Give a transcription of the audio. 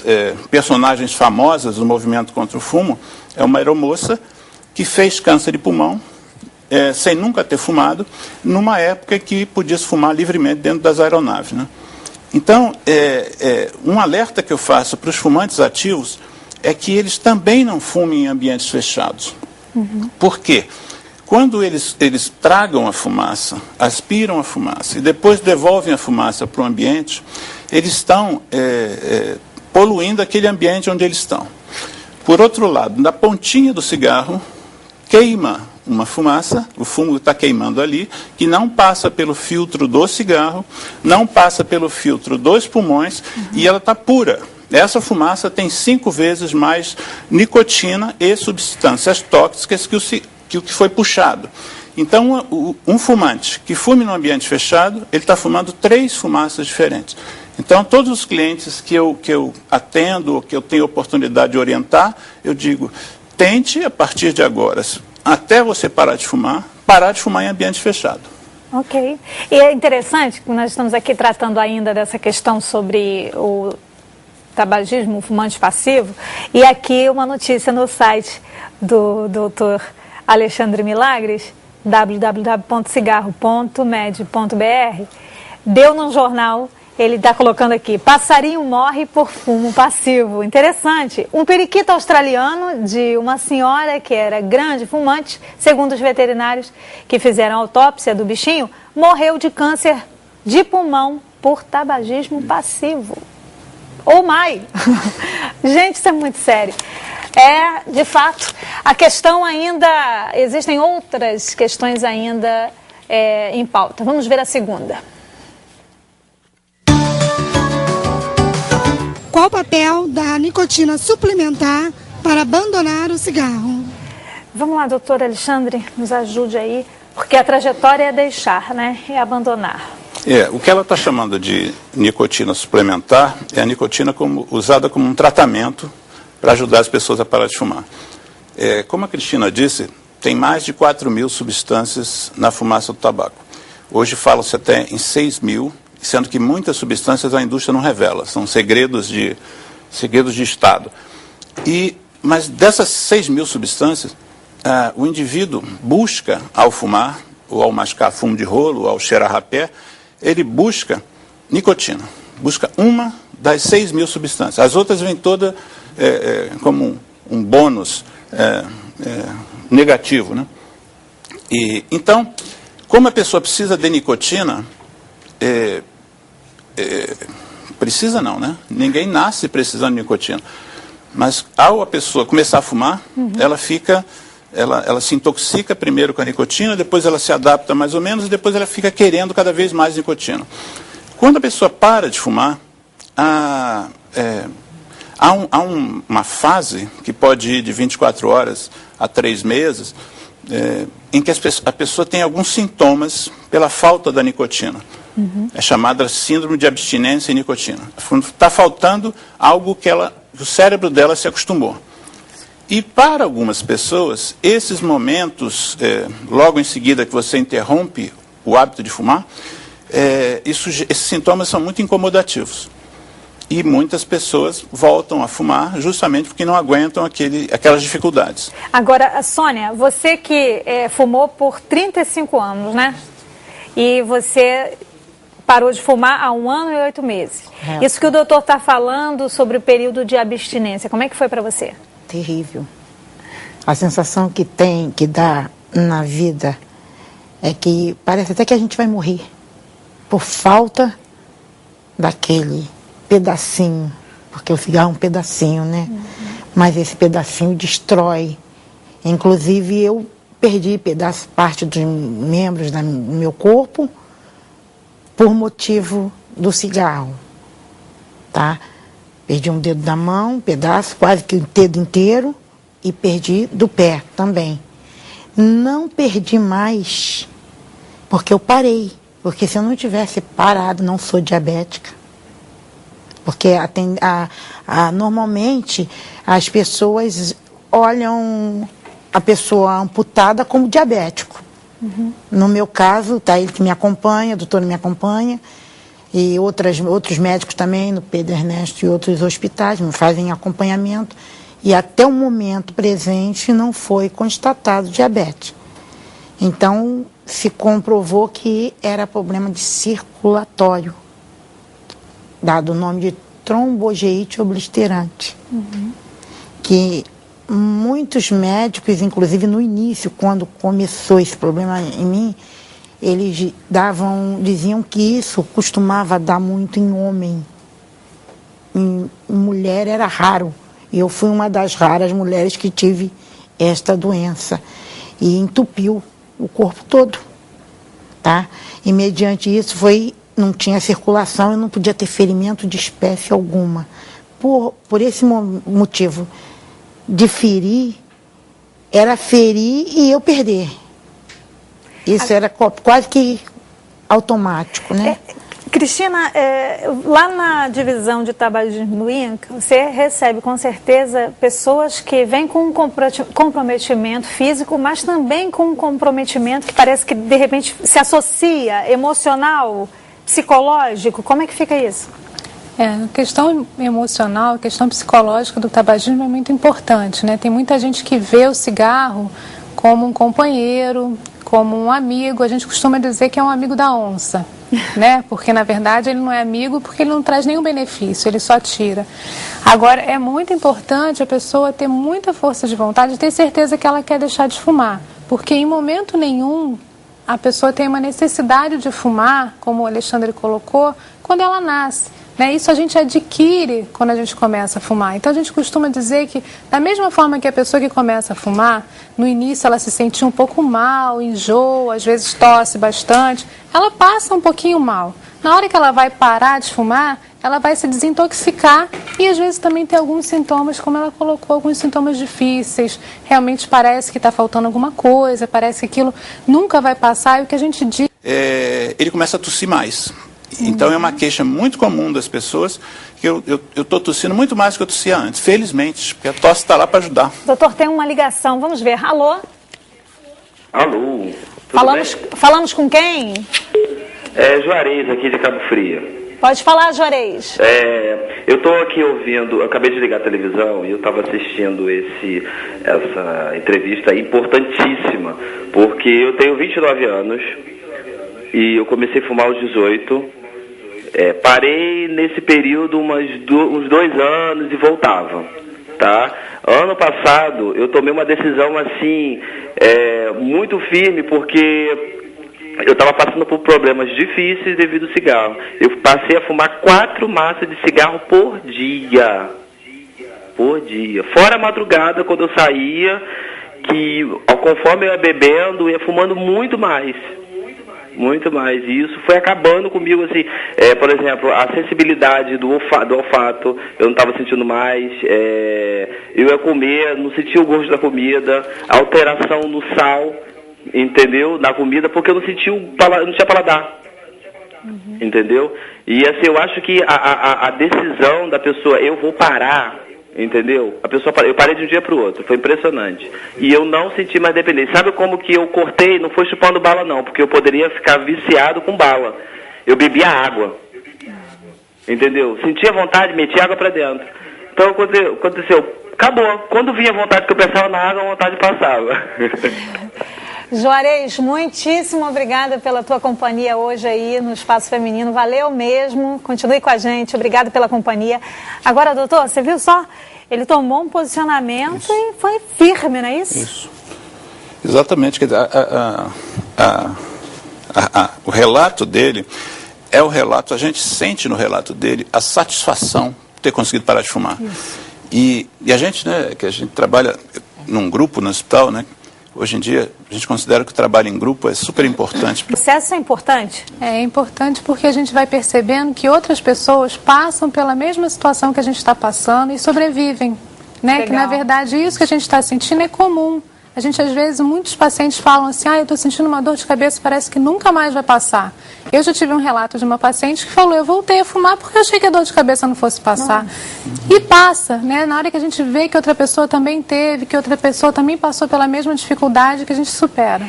das personagens famosas do movimento contra o fumo é uma aeromoça que fez câncer de pulmão, sem nunca ter fumado, numa época que podia se fumar livremente dentro das aeronaves, né? Então, um alerta que eu faço para os fumantes ativos é que eles também não fumem em ambientes fechados. Por quê? Quando eles tragam a fumaça, aspiram a fumaça e depois devolvem a fumaça para o ambiente, eles estão poluindo aquele ambiente onde eles estão. Por outro lado, na pontinha do cigarro, queima uma fumaça, o fumo está queimando ali, que não passa pelo filtro do cigarro, não passa pelo filtro dos pulmões, e ela está pura. Essa fumaça tem 5 vezes mais nicotina e substâncias tóxicas que o que foi puxado. Então, um fumante que fume no ambiente fechado, ele está fumando 3 fumaças diferentes. Então, todos os clientes que eu atendo, que eu tenho oportunidade de orientar, eu digo, tente, a partir de agora, até você parar de fumar em ambiente fechado. Ok. E é interessante que nós estamos aqui tratando ainda dessa questão sobre o tabagismo, o fumante passivo, e aqui uma notícia no site do Dr. Alexandre Milagres, www.cigarro.med.br, deu num jornal, ele está colocando aqui, passarinho morre por fumo passivo. Interessante. Um periquito australiano de uma senhora que era grande fumante, segundo os veterinários que fizeram a autópsia do bichinho, morreu de câncer de pulmão por tabagismo passivo. Ou mais. Gente, isso é muito sério. De fato, a questão ainda, existem outras questões ainda em pauta. Vamos ver a segunda. Qual o papel da nicotina suplementar para abandonar o cigarro? Vamos lá, doutor Alexandre, nos ajude aí, porque a trajetória é deixar, né? É abandonar. O que ela está chamando de nicotina suplementar é a nicotina usada como um tratamento para ajudar as pessoas a parar de fumar. Como a Cristina disse, tem mais de 4.000 substâncias na fumaça do tabaco. Hoje fala-se até em 6.000, sendo que muitas substâncias a indústria não revela, são segredos de Estado. Mas dessas 6.000 substâncias, o indivíduo busca, ao fumar, ou ao mascar fumo de rolo, ou ao cheirar rapé, ele busca nicotina, busca uma das 6.000 substâncias. As outras vêm todas como um bônus negativo, né? Então, como a pessoa precisa de nicotina, precisa não, né? Ninguém nasce precisando de nicotina. Mas ao a pessoa começar a fumar, ela se intoxica primeiro com a nicotina, depois ela se adapta mais ou menos, e depois ela fica querendo cada vez mais nicotina. Quando a pessoa para de fumar, há uma fase que pode ir de 24 horas a 3 meses, em que a pessoa tem alguns sintomas pela falta da nicotina. É chamada síndrome de abstinência em nicotina. Está faltando algo que o cérebro dela se acostumou. E para algumas pessoas, esses momentos, logo em seguida que você interrompe o hábito de fumar, esses sintomas são muito incomodativos. E muitas pessoas voltam a fumar justamente porque não aguentam aquelas dificuldades. Agora, Sônia, você que fumou por 35 anos, né? E você parou de fumar há 1 ano e 8 meses. Isso que o doutor está falando sobre o período de abstinência, como é que foi para você? Terrível. A sensação que dá na vida é que parece até que a gente vai morrer por falta daquele pedacinho, porque o cigarro é um pedacinho, né? Mas esse pedacinho destrói. Inclusive eu perdi parte dos membros do meu corpo por motivo do cigarro, tá? Perdi um dedo da mão, um pedaço, quase que o dedo inteiro, e perdi do pé também. Não perdi mais, porque eu parei. Porque se eu não tivesse parado, não sou diabética. Porque normalmente as pessoas olham a pessoa amputada como diabético. No meu caso, tá ele que me acompanha, o doutor me acompanha, e outros médicos também, no Pedro Ernesto e outros hospitais, me fazem acompanhamento, e até o momento presente não foi constatado diabetes. Então, se comprovou que era problema de circulatório, dado o nome de trombogeite obliterante, que muitos médicos, inclusive no início, quando começou esse problema em mim, eles diziam que isso costumava dar muito em homem. Em mulher era raro. E eu fui uma das raras mulheres que tive esta doença. E entupiu o corpo todo. Tá? E mediante isso não tinha circulação e não podia ter ferimento de espécie alguma. Por esse motivo de ferir, era ferir e eu perder. Isso era quase que automático, né? Cristina, lá na divisão de tabagismo do INCA, você recebe com certeza pessoas que vêm com um comprometimento físico, mas também com um comprometimento que parece que de repente se associa emocional, psicológico. Como é que fica isso? A questão emocional, a questão psicológica do tabagismo é muito importante, né? Tem muita gente que vê o cigarro como um companheiro, como um amigo. A gente costuma dizer que é um amigo da onça, né? Porque na verdade ele não é amigo porque ele não traz nenhum benefício, ele só tira. Agora, é muito importante a pessoa ter muita força de vontade e ter certeza que ela quer deixar de fumar, porque em momento nenhum a pessoa tem uma necessidade de fumar, como o Alexandre colocou, quando ela nasce. Isso a gente adquire quando a gente começa a fumar. Então a gente costuma dizer que, da mesma forma que a pessoa que começa a fumar, no início ela se sentia um pouco mal, enjoa, às vezes tosse bastante, ela passa um pouquinho mal. Na hora que ela vai parar de fumar, ela vai se desintoxicar e às vezes também tem alguns sintomas, como ela colocou, alguns sintomas difíceis. Realmente parece que está faltando alguma coisa, parece que aquilo nunca vai passar. E o que a gente diz... Ele começa a tossir mais. Então é uma queixa muito comum das pessoas que eu estou tossindo muito mais do que eu tossia antes, felizmente, porque a tosse está lá para ajudar. Doutor, tem uma ligação, vamos ver. Alô? Alô, falamos com quem? Juarez, aqui de Cabo Frio. Pode falar, Juarez. Eu estou aqui ouvindo, eu acabei de ligar a televisão e eu estava assistindo essa entrevista importantíssima, porque eu tenho 29 anos e eu comecei a fumar aos 18. Parei nesse período uns 2 anos e voltava, tá? Ano passado eu tomei uma decisão assim, muito firme, porque eu estava passando por problemas difíceis devido ao cigarro. Eu passei a fumar 4 maças de cigarro por dia. Fora a madrugada, quando eu saía, que conforme eu ia bebendo, eu ia fumando muito mais. E isso foi acabando comigo, assim, por exemplo, a sensibilidade do olfato, eu não estava sentindo mais, eu ia comer, não sentia o gosto da comida, a alteração no sal, entendeu, na comida, porque eu não sentia não tinha paladar, entendeu? E assim, eu acho que a decisão da pessoa, eu vou parar, entendeu? Eu parei de um dia para o outro, foi impressionante. E eu não senti mais dependência. Sabe como que eu cortei? Não foi chupando bala não, porque eu poderia ficar viciado com bala. Eu bebia água, entendeu? Sentia vontade, metia água para dentro. Então aconteceu, acabou. Quando vinha a vontade que eu pensava na água, a vontade passava. Juarez, muitíssimo obrigada pela tua companhia hoje aí no Espaço Feminino. Valeu mesmo. Continue com a gente. Obrigada pela companhia. Agora, doutor, você viu só? Ele tomou um posicionamento e foi firme, não é isso? Isso. Exatamente. Quer dizer, o relato dele é o relato, a gente sente no relato dele a satisfação de ter conseguido parar de fumar. E a gente, né, que a gente trabalha num grupo no hospital, né? Hoje em dia, a gente considera que o trabalho em grupo é super importante. O processo é importante? É importante porque a gente vai percebendo que outras pessoas passam pela mesma situação que a gente está passando e sobrevivem, né? Que, na verdade, isso que a gente está sentindo é comum. A gente, às vezes, muitos pacientes falam assim, eu estou sentindo uma dor de cabeça, parece que nunca mais vai passar. Eu já tive um relato de uma paciente que falou, eu voltei a fumar porque eu achei que a dor de cabeça não fosse passar. E passa, né? Na hora que a gente vê que outra pessoa também teve, que outra pessoa também passou pela mesma dificuldade, que a gente supera.